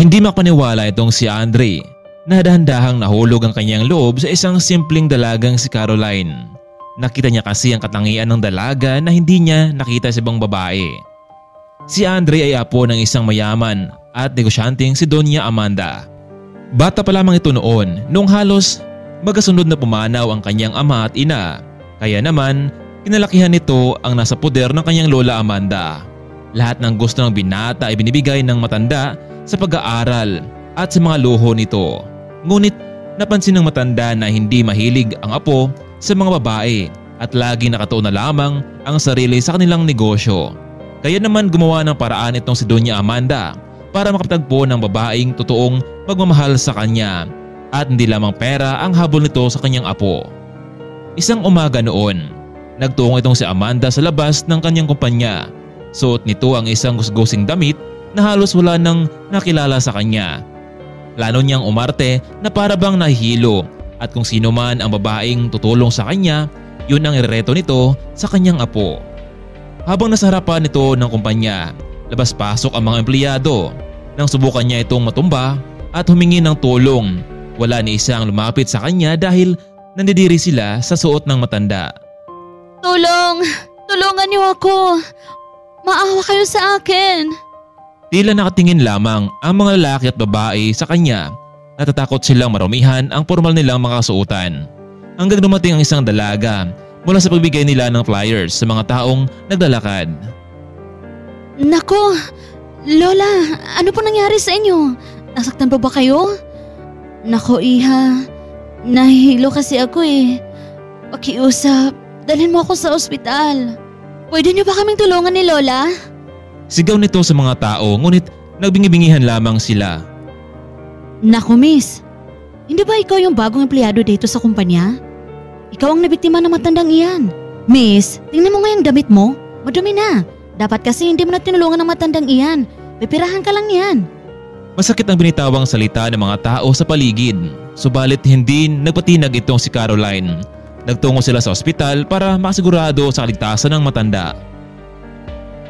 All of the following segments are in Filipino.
Hindi makapaniwala itong si Andre na dahan-dahang nahulog ang kanyang loob sa isang simpleng dalagang si Caroline. Nakita niya kasi ang katangian ng dalaga na hindi niya nakita sa ibang babae. Si Andre ay apo ng isang mayaman at negosyanteng si Doña Amanda. Bata pa lamang ito noon nung halos magkasunod na pumanaw ang kanyang ama at ina. Kaya naman kinalakihan nito ang nasa poder ng kanyang lola Amanda. Lahat ng gusto ng binata ay binibigay ng matanda sa pag-aaral at sa mga luho nito. Ngunit napansin ng matanda na hindi mahilig ang apo sa mga babae at lagi nakatuon na lamang ang sarili sa kanilang negosyo. Kaya naman gumawa ng paraan itong si Doña Amanda para makapagtagpo ng babaeng totoong magmamahal sa kanya at hindi lamang pera ang habol nito sa kanyang apo. Isang umaga noon, nagtungo itong si Amanda sa labas ng kanyang kumpanya. Suot nito ang isang gusgusing damit na halos wala nang nakilala sa kanya. Plano niyang umarte na para bang nahihilo at kung sino man ang babaeng tutulong sa kanya, yun ang irereto nito sa kanyang apo. Habang nasa harapan nito ng kumpanya, labas-pasok ang mga empleyado. Nang subukan niya itong matumba at humingi ng tulong, wala ni isang lumapit sa kanya dahil nandidiri sila sa suot ng matanda. Tulong! Tulungan niyo ako! Maawa kayo sa akin! Tila nakatingin lamang ang mga lalaki at babae sa kanya. Natatakot silang marumihan ang formal nilang mga kasuotan. Hanggang dumating ang isang dalaga mula sa pagbigay nila ng flyers sa mga taong naglalakad. Nako! Lola, ano po nangyari sa inyo? Nasaktan pa ba kayo? Nako iha, nahihilo kasi ako eh. Pakiusap, dalhin mo ako sa ospital. Pwede niyo ba kaming tulungan ni Lola? Sigaw nito sa mga tao ngunit nagbingi-bingihan lamang sila. Naku miss, hindi ba ikaw yung bagong empleyado dito sa kumpanya? Ikaw ang nabiktima ng matandang iyan. Miss, tingnan mo nga yung damit mo. Madumi na. Dapat kasi hindi mo na tinulungan ng matandang iyan. Pipirahan ka lang yan. Masakit ang binitawang salita ng mga tao sa paligid. Subalit hindi nagpatinag itong si Caroline. Nagtungo sila sa ospital para makasigurado sa kaligtasan ng matanda.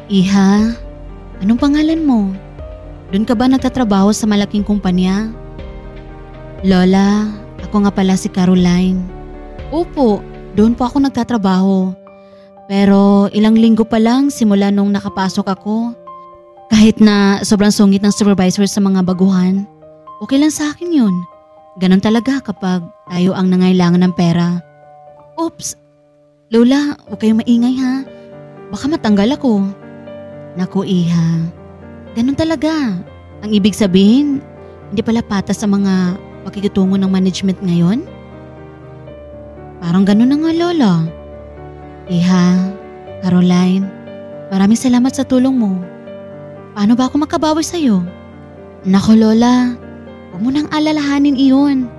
Iha, anong pangalan mo? Doon ka ba nagtatrabaho sa malaking kumpanya? Lola, ako nga pala si Caroline. Opo, doon po ako nagtatrabaho. Pero ilang linggo pa lang simula nung nakapasok ako. Kahit na sobrang sungit ng supervisor sa mga baguhan, okay lang sa akin yun. Ganon talaga kapag tayo ang nangailangan ng pera. Oops, Lola, huwag kayong maingay ha. Baka matanggal ako. Naku iha, ganon talaga. Ang ibig sabihin, hindi pala patas sa mga pakikitungo ng management ngayon? Parang ganon na nga Lola. Iha, Caroline, maraming salamat sa tulong mo. Paano ba ako makabawi sa'yo? Naku Lola, huwag mo nang alalahanin iyon.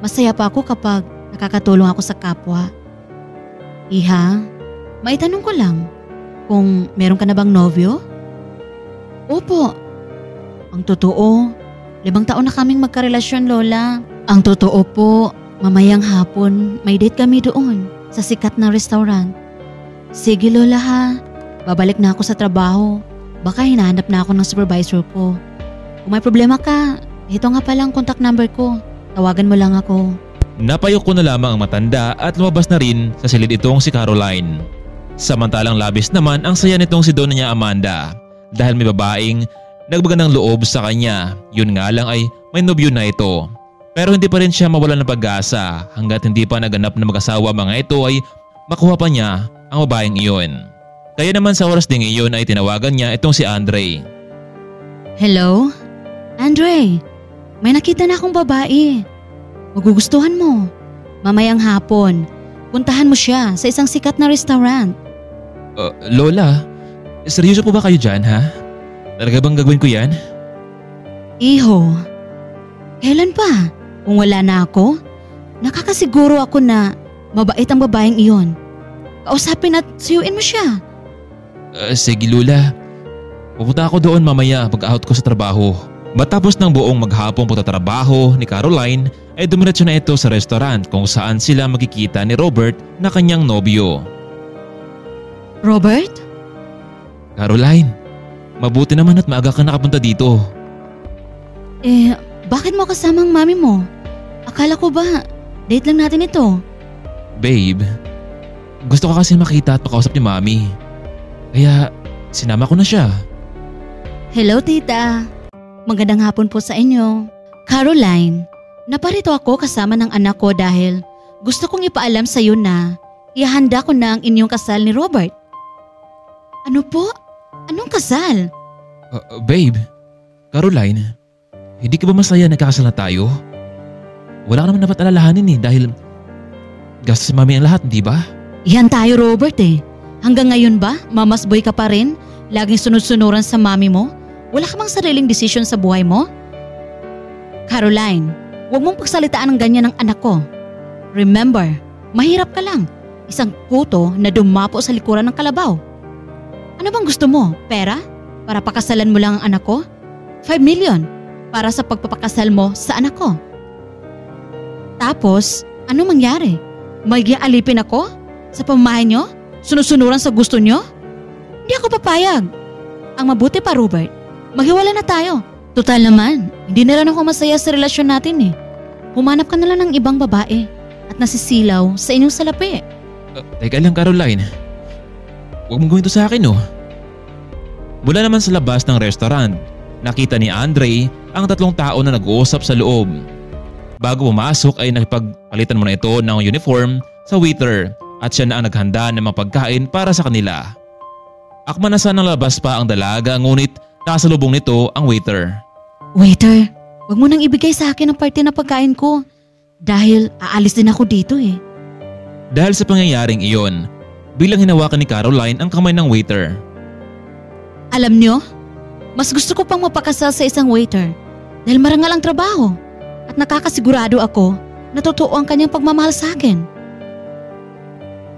Masaya pa ako kapag nakakatulong ako sa kapwa. Iha, maitanong ko lang, kung meron ka na bang nobyo? Opo. Ang totoo, 5 taon na kaming magkarelasyon Lola. Ang totoo po, mamayang hapon may date kami doon sa sikat na restaurant. Sige Lola ha, babalik na ako sa trabaho. Baka hinahanap na ako ng supervisor ko. Kung may problema ka, ito nga pala ang contact number ko. Tawagan mo lang ako. Napayok ko na lamang ang matanda at lumabas na rin sa silid itong si Caroline. Samantalang labis naman ang saya nitong si Doña Amanda dahil may babaeng nagbaga ng loob sa kanya. Yun nga lang ay may nobyo na ito. Pero hindi pa rin siya mawalan ng pag-asa hanggat hindi pa naganap na mag-asawa mga ito ay makuha pa niya ang babaeng iyon. Kaya naman sa oras ding iyon ay tinawagan niya itong si Andre. Hello? Andre, may nakita na akong babae. Magugustuhan mo. Mamayang hapon, puntahan mo siya sa isang sikat na restaurant. Lola, seryoso po ba kayo dyan ha? Talaga bang gagawin ko yan? Iho, kailan pa? Kung wala na ako, nakakasiguro ako na mabait ang babaeng iyon. Kausapin at suyuin mo siya. Sige Lola, pupunta ako doon mamaya pag-out ko sa trabaho. Matapos ng buong maghapong pagtatrabaho ni Caroline ay dumiretso na ito sa restaurant kung saan sila magkikita ni Robert na kanyang nobyo. Robert? Caroline, mabuti naman at maaga ka nakapunta dito. Eh, bakit mo kasama ang mami mo? Akala ko ba, date lang natin ito. Babe, gusto ko kasi makita at makausap ni Mami. Kaya sinama ko na siya. Hello tita, magandang hapon po sa inyo. Caroline, naparito ako kasama ng anak ko dahil gusto kong ipaalam sa iyo na ihanda ko na ang inyong kasal ni Robert. Ano po? Anong kasal? Babe, Caroline, hindi ka ba masaya nagkakasal na tayo? Wala ka naman dapat alalahanin dahil gastos si Mami ang lahat, di ba? Yan tayo Robert eh. Hanggang ngayon ba, mamas boy ka pa rin? Laging sunod-sunuran sa mami mo? Wala ka bang sariling desisyon sa buhay mo? Caroline, huwag mong pagsalitaan ng ganyan ng anak ko. Remember, mahirap ka lang. Isang puto na dumapo sa likuran ng kalabaw. Ano bang gusto mo? Pera? Para pakasalan mo lang ang anak ko? 5 million para sa pagpapakasal mo sa anak ko. Tapos, ano mangyari? Mag-ialipin ako? Sa pamamahay nyo? Sunusunuran sa gusto nyo? Hindi ako papayag. Ang mabuti pa Robert, maghiwala na tayo. Total naman, hindi na rin ako masaya sa relasyon natin eh. Humanap ka na lang ng ibang babae at nasisilaw sa inyong salapi. Teka lang Caroline, huwag mong gawin ito sa akin Mula naman sa labas ng restaurant, nakita ni Andre ang 3 tao na nag-uusap sa loob. Bago pumasok ay nakipagpalitan muna ito ng uniform sa waiter at siya na ang naghanda ng mga pagkain para sa kanila. Akma na sanang labas pa ang dalaga ngunit kasalubong nito ang waiter. Waiter, wag mo nang ibigay sa akin ang parte ng pagkain ko dahil aalis din ako dito eh. Dahil sa pangyayaring iyon, bilang hinawakan ni Caroline ang kamay ng waiter. Alam nyo, mas gusto ko pang mapakasal sa isang waiter dahil marangal ang trabaho at nakakasigurado ako na totoo ang kanyang pagmamahal sa akin.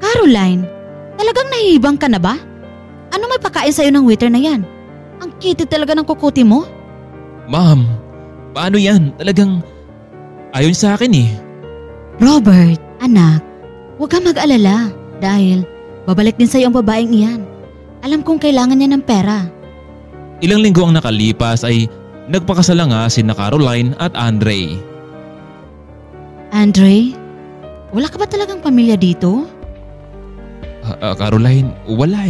Caroline, talagang nahihibang ka na ba? Ano may pakain sa'yo ng waiter na yan? Ang kitid talaga ng kukuti mo. Ma'am, paano yan? Talagang ayon sa akin Robert, anak, huwag kang mag-alala dahil babalik din sa'yo ang babaeng iyan. Alam kong kailangan niya ng pera. Ilang linggo ang nakalipas ay nagpakasala nga sina Caroline at Andre. Andre, wala ka ba talagang pamilya dito? Caroline, wala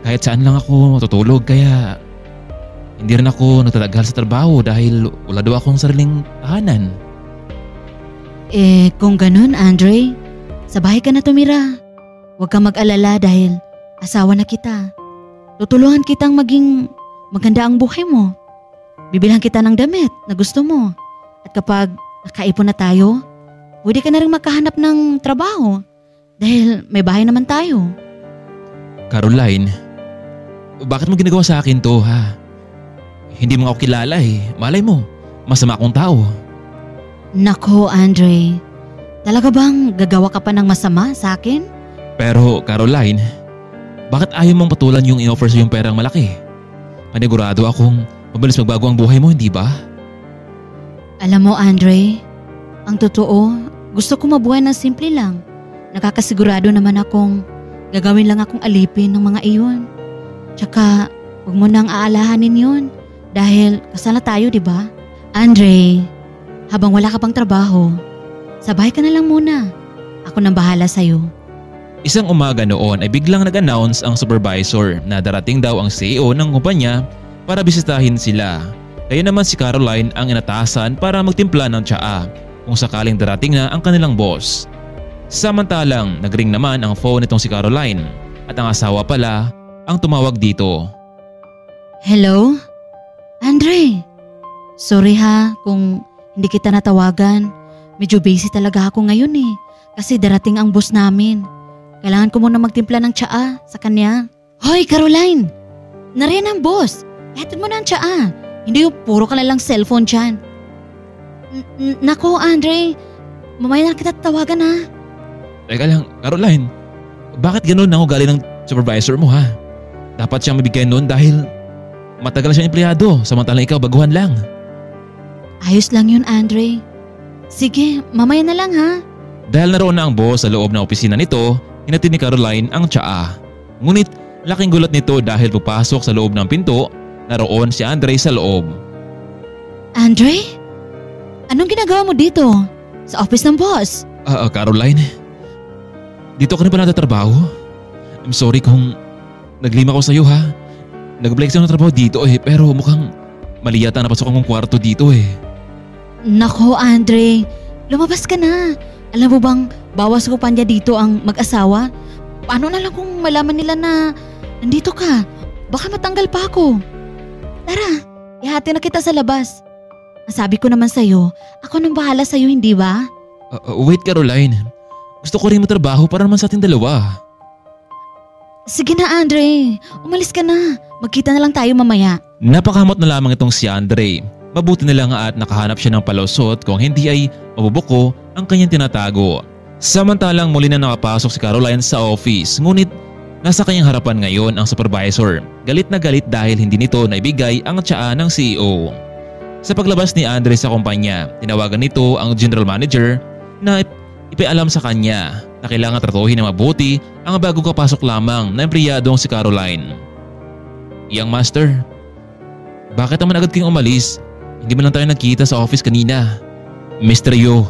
Kahit saan lang ako matutulog kaya hindi rin ako nagtatagal sa trabaho dahil wala daw akong sariling tahanan. Kung ganun Andre, sa bahay ka na tumira. Huwag kang mag-alala dahil asawa na kita. Tutulungan kitang maging maganda ang buhay mo. Bibilhan kita ng damit na gusto mo. At kapag nakaipon na tayo, pwede ka na rin makahanap ng trabaho dahil may bahay naman tayo. Caroline, bakit mo ginagawa sa akin to ha? Hindi mo ako kilala Malay mo, masama akong tao. Nako Andre, talaga bang gagawa ka pa ng masama sa akin? Pero Caroline, bakit ayaw mong patulan yung in-offer sa yung perang malaki? Panigurado akong mabilis magbago ang buhay mo, hindi ba? Alam mo Andre, ang totoo, gusto ko mabuhay ng simple lang. Nakakasigurado naman akong gagawin lang akong alipin ng mga iyon. Tsaka huwag mo nang aalahanin yun dahil kasal na tayo, di ba? Andre, habang wala ka pang trabaho, sabay ka na lang muna. Ako nang bahala sa'yo. Isang umaga noon ay biglang nag-announce ang supervisor na darating daw ang CEO ng kumpanya para bisitahin sila. Kaya naman si Caroline ang inatasan para magtimpla ng tsaa kung sakaling darating na ang kanilang boss. Samantalang nagring naman ang phone nitong si Caroline at ang asawa pala ang tumawag dito. Hello? Andre, sorry ha kung hindi kita natawagan. Medyo busy talaga ako ngayon kasi darating ang boss namin. Kailangan ko muna magtimpla ng tsaa sa kanya. Hoy Caroline, nariyan ang boss. Ihatid mo na ang tsaa. Hindi yung puro ka na lang cellphone dyan. Nako Andre, mamaya na kita tawagan ha. Teka lang, Caroline, bakit ganun ang ugali ng supervisor mo ha? Dapat siyang mabigay nun dahil matagal siyang empleyado samantalang ikaw baguhan lang. Ayos lang yun Andre. Sige, mamaya na lang ha. Dahil naroon na ang boss sa loob ng opisina nito, hinatid ni Caroline ang tsaa. Ngunit laking gulat nito dahil pupasok sa loob ng pinto, naroon si Andre sa loob. Andre? Anong ginagawa mo dito? Sa office ng boss? Caroline? Dito ka na ba natatrabaho? I'm sorry kung naglima ko sa'yo ha. Nag-flex ako ng trabaho dito pero mukhang mali yata napasok akong kwarto dito Nako Andre, lumabas ka na. Alam mo bang bawas kumpanya dito ang mag-asawa? Paano na lang kung malaman nila na nandito ka? Baka matanggal pa ako. Tara, ihati na kita sa labas. Nasabi ko naman sa'yo, ako nang bahala sa'yo, hindi ba? Wait Caroline, gusto ko rin matrabaho para naman sa ating dalawa. Sige na Andre, umalis ka na. Magkita na lang tayo mamaya. Napakamot na lamang itong si Andre. Mabuti na lang at nakahanap siya ng palusot kung hindi ay mabubuko ang kanyang tinatago. Samantalang muli na nakapasok si Caroline sa office, ngunit nasa kanyang harapan ngayon ang supervisor. Galit na galit dahil hindi nito naibigay ang tsaa ng CEO. Sa paglabas ni Andre sa kumpanya, tinawagan nito ang general manager na ipialam sa kanya na kailangan tratuhin ng mabuti ang bagong kapasok lamang na empleyadong si Caroline. Young master, bakit naman agad kayong umalis? Hindi man lang tayo nagkita sa office kanina. Mr. Yu,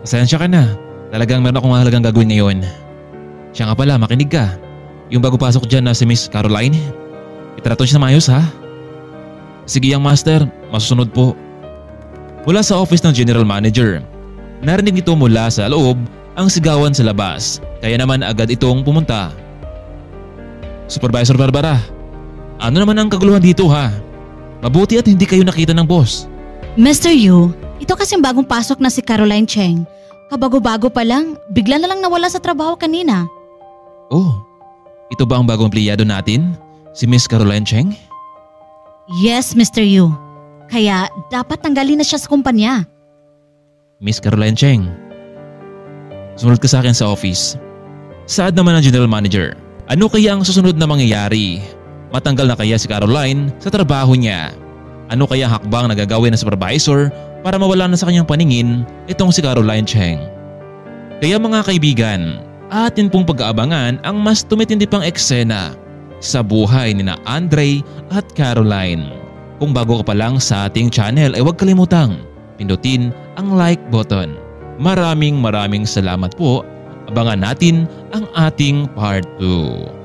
pasensya ka na. Talagang meron akong mahalagang gagawin ngayon. Siya nga pala, makinig ka. Yung bago pasok dyan na si Miss Caroline, itrato siya na maayos ha. Sige young master, masusunod po. Mula sa office ng general manager, narinig nito mula sa loob ang sigawan sa labas. Kaya naman agad itong pumunta. Supervisor Barbara, ano naman ang kaguluhan dito ha? Mabuti at hindi kayo nakita ng boss. Mr. Yu, ito kasing bagong pasok na si Caroline Cheng. Kabago-bago pa lang, bigla na lang nawala sa trabaho kanina. Oh, ito ba ang bagong empleyado natin? Si Miss Caroline Cheng? Yes, Mr. Yu. Kaya dapat tanggalin na siya sa kumpanya. Miss Caroline Cheng, sumunod ka sa akin sa office. Saad naman ang general manager. Ano kaya ang susunod na mangyayari? Matanggal na kaya si Caroline sa trabaho niya? Ano kaya ang hakbang na gagawin ng supervisor para mawala na sa kanyang paningin itong si Caroline Cheng? Kaya mga kaibigan, atin pong pag-aabangan ang mas tumitindi pang eksena sa buhay ni na Andre at Caroline. Kung bago ka pa lang sa ating channel ay huwag kalimutang pindutin ang like button. Maraming salamat po. Abangan natin ang ating part 2.